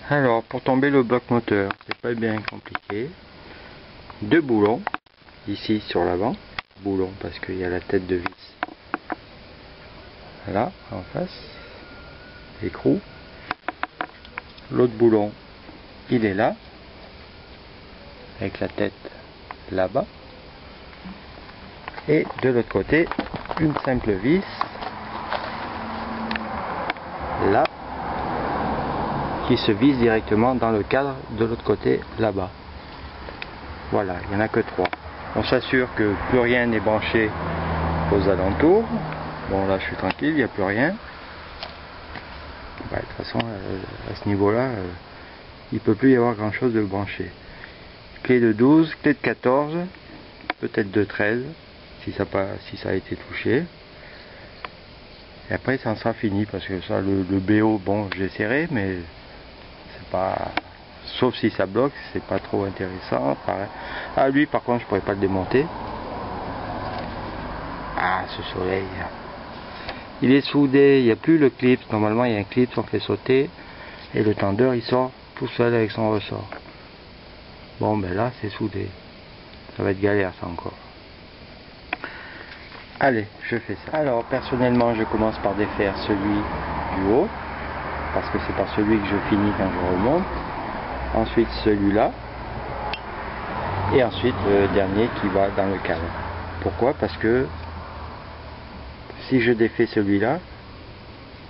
Alors, pour tomber le bloc moteur, c'est pas bien compliqué. 2 boulons, ici sur l'avant. Boulon parce qu'il y a la tête de vis là, en face. Écrou. L'autre boulon, il est là. Avec la tête là-bas. Et de l'autre côté, une simple vis. Là. Qui se vise directement dans le cadre de l'autre côté là-bas. Voilà, il n'y en a que 3. On s'assure que plus rien n'est branché aux alentours. Bon, là je suis tranquille, il n'y a plus rien. Bah, de toute façon, à ce niveau-là, il ne peut plus y avoir grand chose de branché. Clé de 12, clé de 14, peut-être de 13, si ça a été touché. Et après, ça en sera fini, parce que ça, le BO, bon, j'ai serré, mais c'est pas... Sauf si ça bloque, c'est pas trop intéressant. Pareil. Ah, lui, par contre, je pourrais pas le démonter. Ah, ce soleil. Il est soudé, il n'y a plus le clip. Normalement, il y a un clip, on fait sauter. Et le tendeur, il sort tout seul avec son ressort. Bon, ben là, c'est soudé. Ça va être galère, ça encore. Allez, je fais ça. Alors, personnellement, je commence par défaire celui du haut. Parce que c'est par celui que je finis quand je remonte. Ensuite, celui-là. Et ensuite, le dernier qui va dans le cadre. Pourquoi? Parce que si je défais celui-là,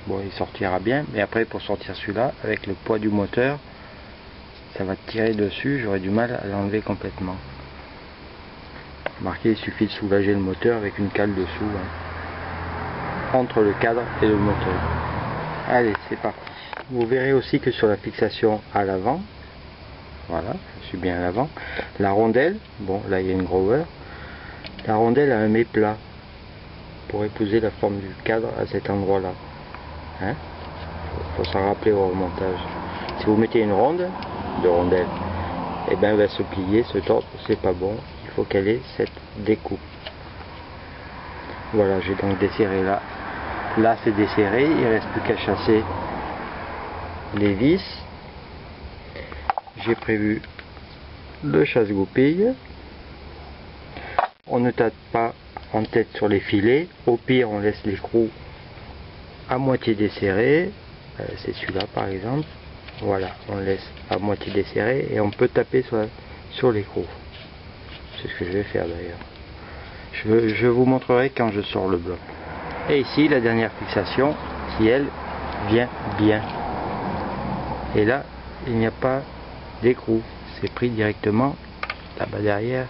bon, il sortira bien, mais après pour sortir celui-là, avec le poids du moteur, ça va tirer dessus, j'aurai du mal à l'enlever complètement. Remarquez, il suffit de soulager le moteur avec une cale dessous, hein, entre le cadre et le moteur. Allez, c'est parti. Vous verrez aussi que sur la fixation à l'avant, voilà, je suis bien à l'avant, la rondelle, bon là il y a une grower, la rondelle a un méplat pour épouser la forme du cadre à cet endroit là, hein. Faut s'en rappeler au remontage. Si vous mettez une ronde de rondelle, et ben elle va se plier, se tordre, c'est pas bon, il faut qu'elle ait cette découpe. Voilà, j'ai donc desserré là, là c'est desserré, il ne reste plus qu'à chasser les vis. J'ai prévu le chasse-goupille. On ne tape pas en tête sur les filets. Au pire, on laisse l'écrou à moitié desserré. C'est celui-là par exemple. Voilà, on laisse à moitié desserré et on peut taper sur l'écrou. C'est ce que je vais faire d'ailleurs. Je vous montrerai quand je sors le bloc. Et ici, la dernière fixation qui, elle, vient bien. Et là, il n'y a pas d'écrou, c'est pris directement là-bas derrière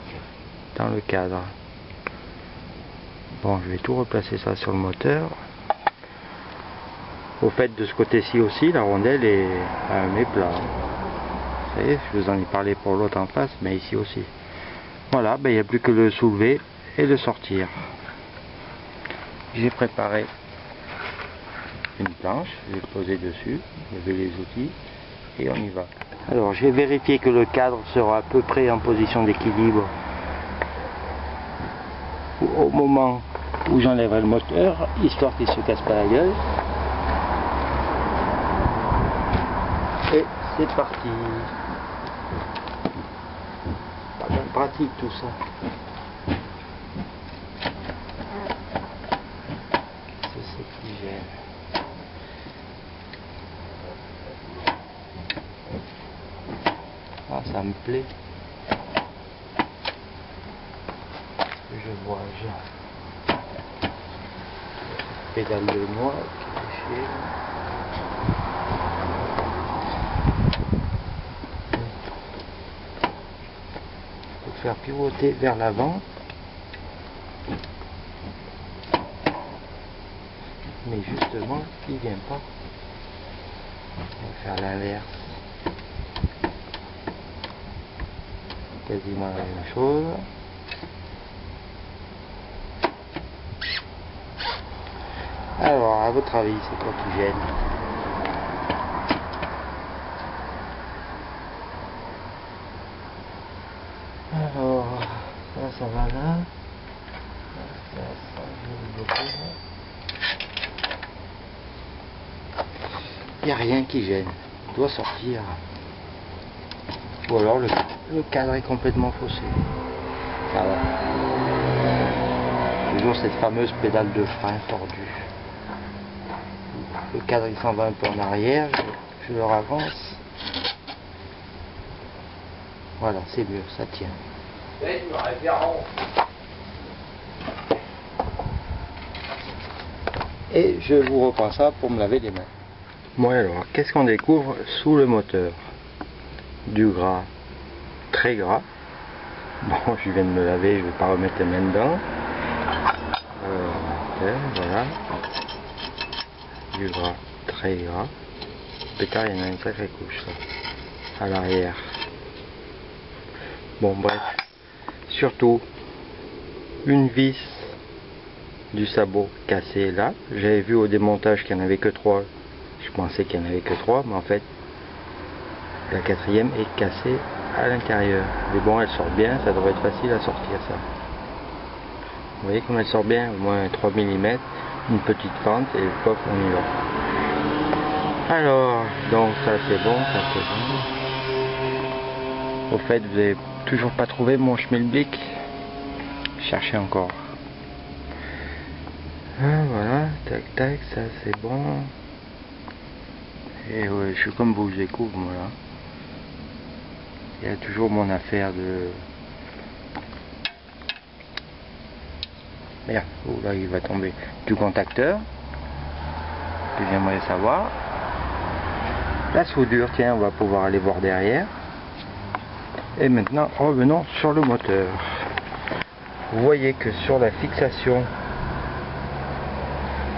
dans le cadre. Bon, je vais tout replacer ça sur le moteur. Au fait, de ce côté-ci aussi, la rondelle est à un méplat. Vous savez, je vous en ai parlé pour l'autre en face, mais ici aussi. Voilà, ben, il n'y a plus que le soulever et le sortir. J'ai préparé une planche, je vais poser dessus, il y avait les outils et on y va. Alors, j'ai vérifié que le cadre sera à peu près en position d'équilibre au moment où j'enlèverai le moteur, histoire qu'il ne se casse pas la gueule. Et c'est parti. Pas bien pratique tout ça. C'est ce qui gêne. Ah, ça me plaît. Je vois, pédale de noix qui déchire. Faut faire pivoter vers l'avant. Mais justement, il vient pas. On va faire l'inverse. Quasiment la même chose. Alors, à votre avis, c'est quoi qui gêne? Alors, ça va là. Ça, je vais le bloquer là. Il n'y a rien qui gêne. doit sortir. Ou alors le cadre est complètement faussé. Ça va. Toujours cette fameuse pédale de frein tordue. Le cadre il s'en va un peu en arrière, je le avance. Voilà, c'est mieux, ça tient. Et je vous reprends ça pour me laver les mains. Bon alors, qu'est-ce qu'on découvre sous le moteur? Du gras, très gras. Bon, je viens de me laver, je vais pas remettre les mains dedans. Voilà. Du gras, très gras. Pétard, il y en a une sacrée couche là, à l'arrière. Bon, bref. Surtout, une vis du sabot cassé là. J'avais vu au démontage qu'il n'y en avait que 3. Je pensais qu'il n'y en avait que 3, mais en fait la 4e est cassée à l'intérieur. Mais bon, elle sort bien, ça devrait être facile à sortir ça. Vous voyez comme elle sort bien, au moins 3 mm, une petite fente et hop, on y va. Alors, donc ça c'est bon, ça c'est bon. Au fait, vous n'avez toujours pas trouvé mon schmilblick? Cherchez encore. Ah, voilà, tac tac, ça c'est bon. Et ouais, je suis comme vous, je découvre moi là. Il y a toujours mon affaire de... Merde, oh là il va tomber. Du contacteur, que j'aimerais savoir. La soudure, tiens, on va pouvoir aller voir derrière. Et maintenant, revenons sur le moteur. Vous voyez que sur la fixation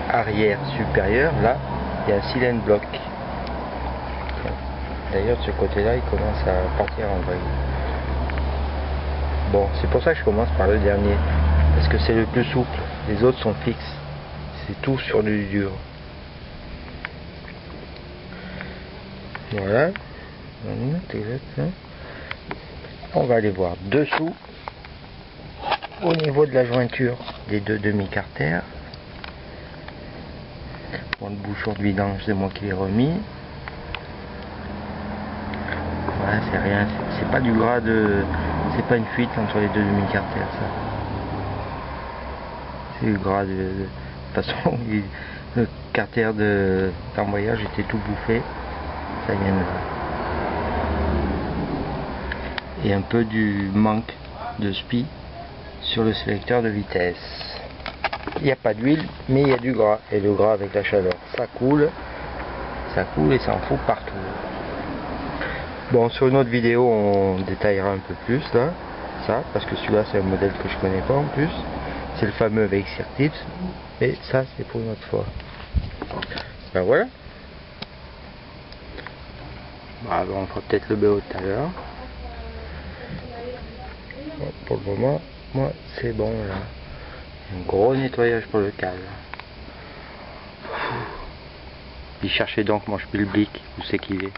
arrière supérieure, là, il y a un cylindre bloc. D'ailleurs, de ce côté-là, il commence à partir en vrille. Bon, c'est pour ça que je commence par le dernier. Parce que c'est le plus souple. Les autres sont fixes. C'est tout sur du dur. Voilà. On va aller voir dessous. Au niveau de la jointure des deux demi-carters. Bon, le bouchon de vidange, c'est moi qui l'ai remis. Voilà, c'est rien. C'est pas du gras de... C'est pas une fuite entre les deux demi-carters, ça. C'est du gras de... De toute façon, le carter d'embrayage était tout bouffé. Ça vient de là. Et un peu du manque de spi sur le sélecteur de vitesse. Il n'y a pas d'huile, mais il y a du gras. Et le gras avec la chaleur, ça coule et ça en fout partout. Bon, sur une autre vidéo, on détaillera un peu plus là, ça, parce que celui-là c'est un modèle que je connais pas en plus. C'est le fameux avec Cirtips, et ça c'est pour une autre fois. Ben voilà. Bah, on fera peut-être le BO tout à l'heure. Bon, pour le moment, moi c'est bon là. Un gros nettoyage pour le cadre. Puis cherchez donc mon schmilblick, où c'est qu'il est.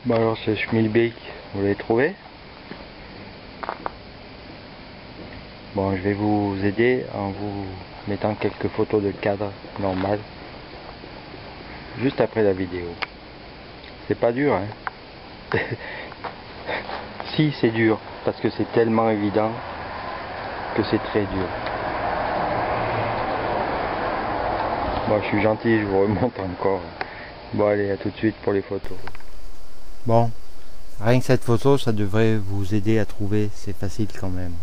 Bon alors ce schmilblick, vous l'avez trouvé? Bon, je vais vous aider en vous mettant quelques photos de cadre normal juste après la vidéo. C'est pas dur, hein? Si, c'est dur, parce que c'est tellement évident que c'est très dur. Bon, je suis gentil, je vous remonte encore. Bon, allez, à tout de suite pour les photos. Bon, rien que cette photo, ça devrait vous aider à trouver, c'est facile quand même.